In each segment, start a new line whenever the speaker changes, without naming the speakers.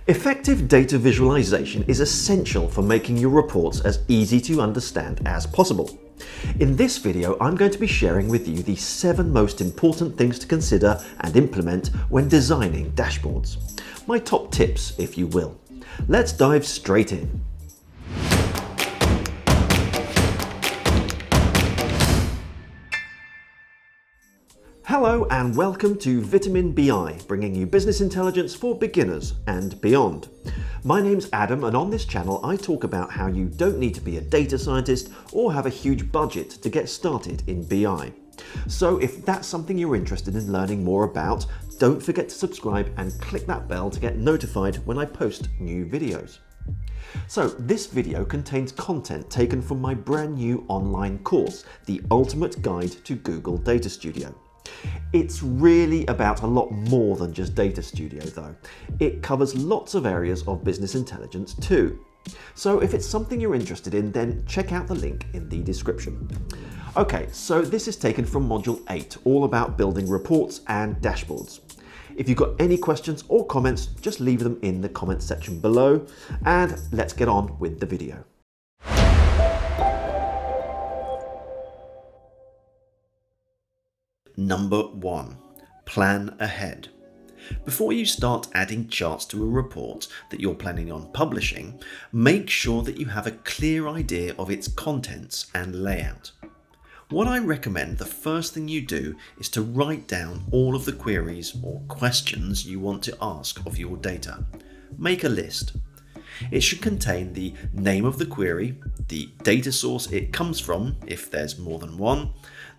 Effective data visualization is essential for making your reports as easy to understand as possible. In this video, I'm going to be sharing with you the 7 most important things to consider and implement when designing dashboards. My top tips, if you will. Let's dive straight in. Hello and welcome to Vitamin BI, bringing you business intelligence for beginners and beyond. My name's Adam, and on this channel I talk about how you don't need to be a data scientist or have a huge budget to get started in BI. So if that's something you're interested in learning more about, don't forget to subscribe and click that bell to get notified when I post new videos. So this video contains content taken from my brand new online course, The Ultimate Guide to Google Data Studio. It's really about a lot more than just Data Studio though. It covers lots of areas of business intelligence too. So if it's something you're interested in, then check out the link in the description. Okay, so this is taken from Module 8, all about building reports and dashboards. If you've got any questions or comments, just leave them in the comment section below, and let's get on with the video. Number 1. Plan ahead. Before you start adding charts to a report that you're planning on publishing, make sure that you have a clear idea of its contents and layout. What I recommend the first thing you do is to write down all of the queries or questions you want to ask of your data. Make a list. It should contain the name of the query, the data source it comes from, if there's more than one,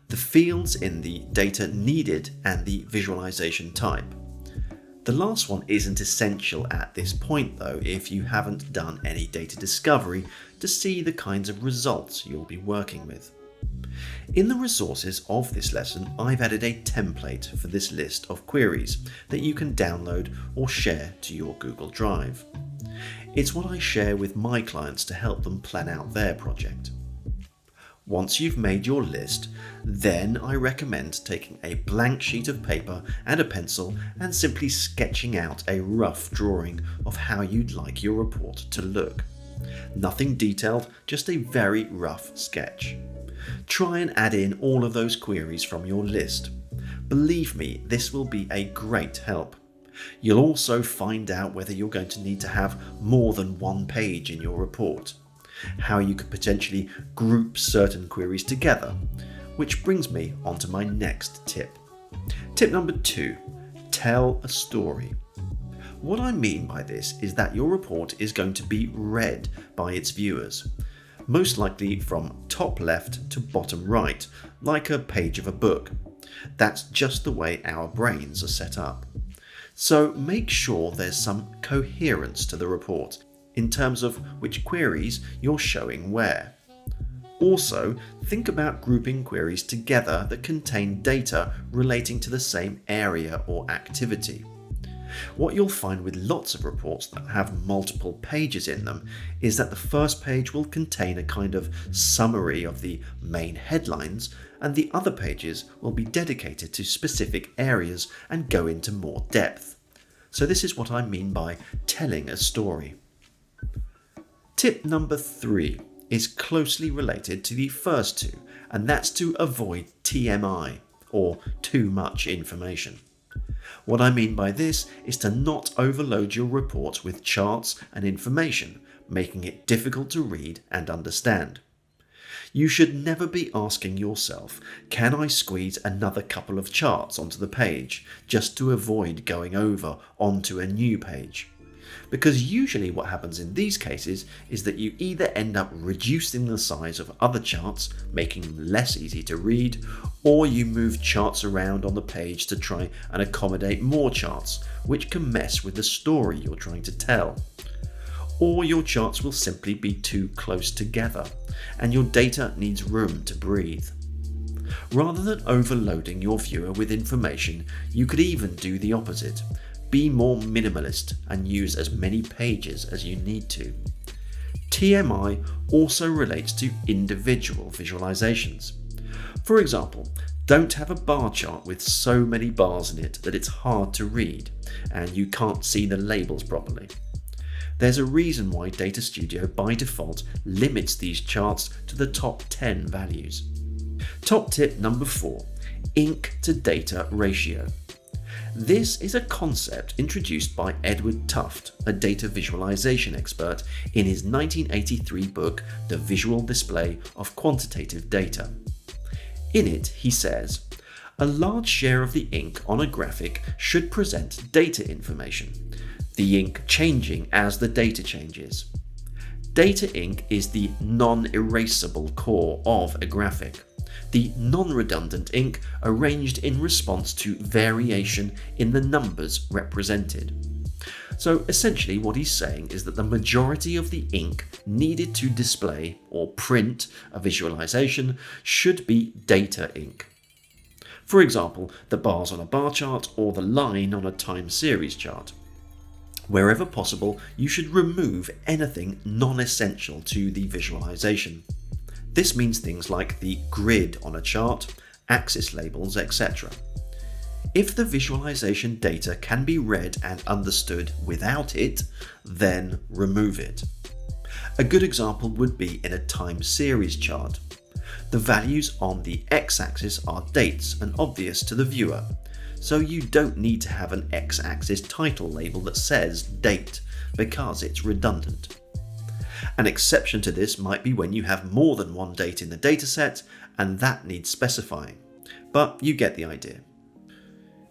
the fields in the data needed, and the visualization type. The last one isn't essential at this point though, if you haven't done any data discovery to see the kinds of results you'll be working with. In the resources of this lesson, I've added a template for this list of queries that you can download or share to your Google Drive. It's what I share with my clients to help them plan out their project. Once you've made your list, then I recommend taking a blank sheet of paper and a pencil and simply sketching out a rough drawing of how you'd like your report to look. Nothing detailed, just a very rough sketch. Try and add in all of those queries from your list. Believe me, this will be a great help. You'll also find out whether you're going to need to have more than one page in your report, how you could potentially group certain queries together, which brings me on to my next tip. Tip number 2, tell a story. What I mean by this is that your report is going to be read by its viewers, most likely from top left to bottom right, like a page of a book. That's just the way our brains are set up. So make sure there's some coherence to the report in terms of which queries you're showing where. Also, think about grouping queries together that contain data relating to the same area or activity. What you'll find with lots of reports that have multiple pages in them is that the first page will contain a kind of summary of the main headlines, and the other pages will be dedicated to specific areas and go into more depth. So this is what I mean by telling a story. Tip number 3 is closely related to the first two, and that's to avoid TMI, or too much information. What I mean by this is to not overload your report with charts and information, making it difficult to read and understand. You should never be asking yourself, can I squeeze another couple of charts onto the page, just to avoid going over onto a new page? Because usually what happens in these cases is that you either end up reducing the size of other charts, making them less easy to read, or you move charts around on the page to try and accommodate more charts, which can mess with the story you're trying to tell. Or your charts will simply be too close together, and your data needs room to breathe. Rather than overloading your viewer with information, you could even do the opposite. Be more minimalist and use as many pages as you need to. TMI also relates to individual visualizations. For example, don't have a bar chart with so many bars in it that it's hard to read and you can't see the labels properly. There's a reason why Data Studio by default limits these charts to the top 10 values. Top tip number 4, ink to data ratio. This is a concept introduced by Edward Tufte, a data visualization expert, in his 1983 book, The Visual Display of Quantitative Data. In it, he says, a large share of the ink on a graphic should present data information, the ink changing as the data changes. Data ink is the non-erasable core of a graphic, the non-redundant ink arranged in response to variation in the numbers represented. So essentially what he's saying is that the majority of the ink needed to display or print a visualization should be data ink. For example, the bars on a bar chart or the line on a time series chart. Wherever possible, you should remove anything non-essential to the visualization. This means things like the grid on a chart, axis labels, etc. If the visualization data can be read and understood without it, then remove it. A good example would be in a time series chart. The values on the x-axis are dates and obvious to the viewer, so you don't need to have an x-axis title label that says date because it's redundant. An exception to this might be when you have more than one date in the dataset and that needs specifying, but you get the idea.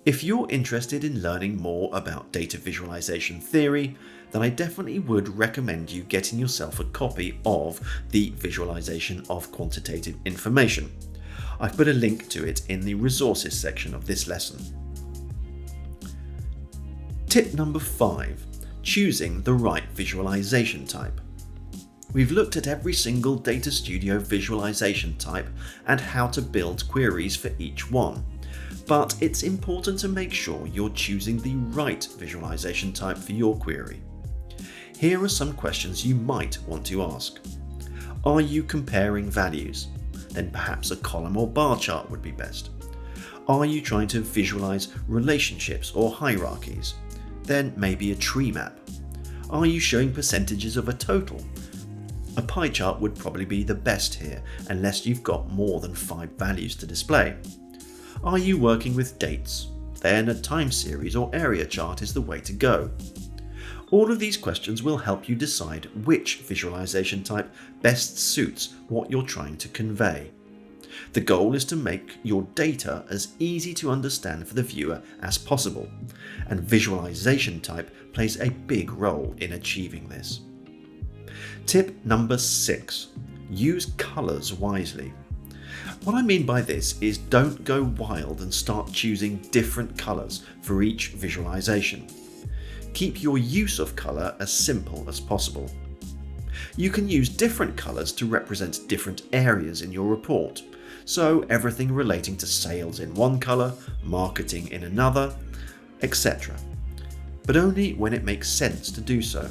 If you're interested in learning more about data visualization theory, then I definitely would recommend you getting yourself a copy of The Visualization of Quantitative Information. I've put a link to it in the resources section of this lesson. Tip number 5, choosing the right visualization type. We've looked at every single Data Studio visualization type and how to build queries for each one, but it's important to make sure you're choosing the right visualization type for your query. Here are some questions you might want to ask. Are you comparing values? Then perhaps a column or bar chart would be best. Are you trying to visualize relationships or hierarchies? Then maybe a tree map. Are you showing percentages of a total? A pie chart would probably be the best here, unless you've got more than 5 values to display. Are you working with dates? Then a time series or area chart is the way to go. All of these questions will help you decide which visualization type best suits what you're trying to convey. The goal is to make your data as easy to understand for the viewer as possible, and visualization type plays a big role in achieving this. Tip number 6, use colors wisely. What I mean by this is don't go wild and start choosing different colors for each visualization. Keep your use of color as simple as possible. You can use different colors to represent different areas in your report, so everything relating to sales in one color, marketing in another, etc. But only when it makes sense to do so.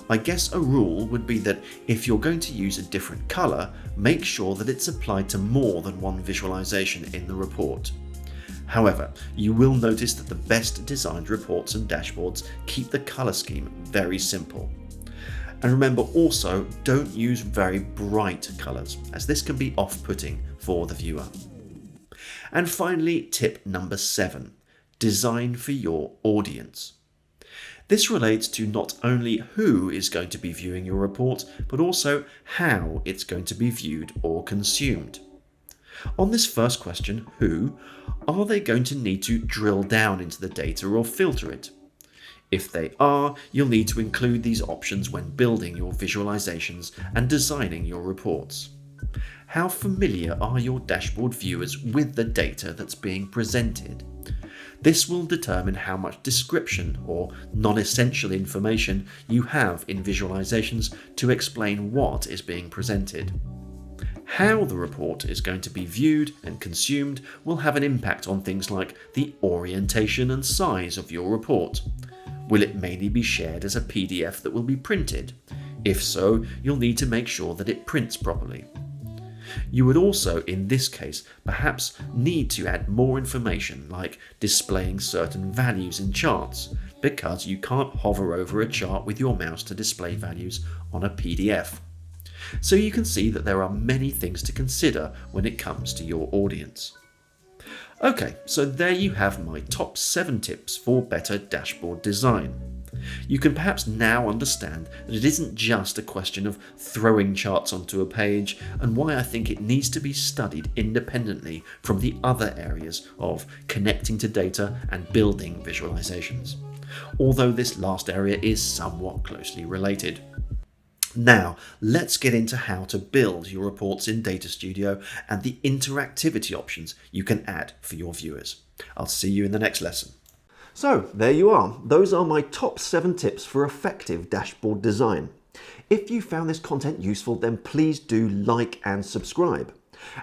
I guess a rule would be that if you're going to use a different color, make sure that it's applied to more than one visualization in the report. However, you will notice that the best designed reports and dashboards keep the color scheme very simple. And remember also, don't use very bright colors, as this can be off-putting for the viewer. And finally, tip number 7, design for your audience. This relates to not only who is going to be viewing your report, but also how it's going to be viewed or consumed. On this first question, who, are they going to need to drill down into the data or filter it? If they are, you'll need to include these options when building your visualizations and designing your reports. How familiar are your dashboard viewers with the data that's being presented? This will determine how much description or non-essential information you have in visualizations to explain what is being presented. How the report is going to be viewed and consumed will have an impact on things like the orientation and size of your report. Will it mainly be shared as a PDF that will be printed? If so, you'll need to make sure that it prints properly. You would also, in this case, perhaps need to add more information like displaying certain values in charts, because you can't hover over a chart with your mouse to display values on a PDF. So you can see that there are many things to consider when it comes to your audience. Okay, so there you have my top 7 tips for better dashboard design. You can perhaps now understand that it isn't just a question of throwing charts onto a page, and why I think it needs to be studied independently from the other areas of connecting to data and building visualizations, although this last area is somewhat closely related. Now, let's get into how to build your reports in Data Studio and the interactivity options you can add for your viewers. I'll see you in the next lesson. So, there you are. Those are my top 7 tips for effective dashboard design. If you found this content useful, then please do like and subscribe.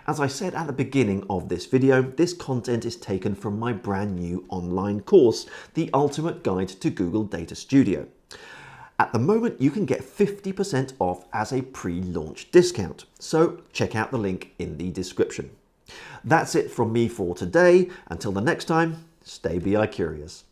As I said at the beginning of this video, this content is taken from my brand new online course, The Ultimate Guide to Google Data Studio. At the moment, you can get 50% off as a pre-launch discount, so check out the link in the description. That's it from me for today. Until the next time, stay BI curious.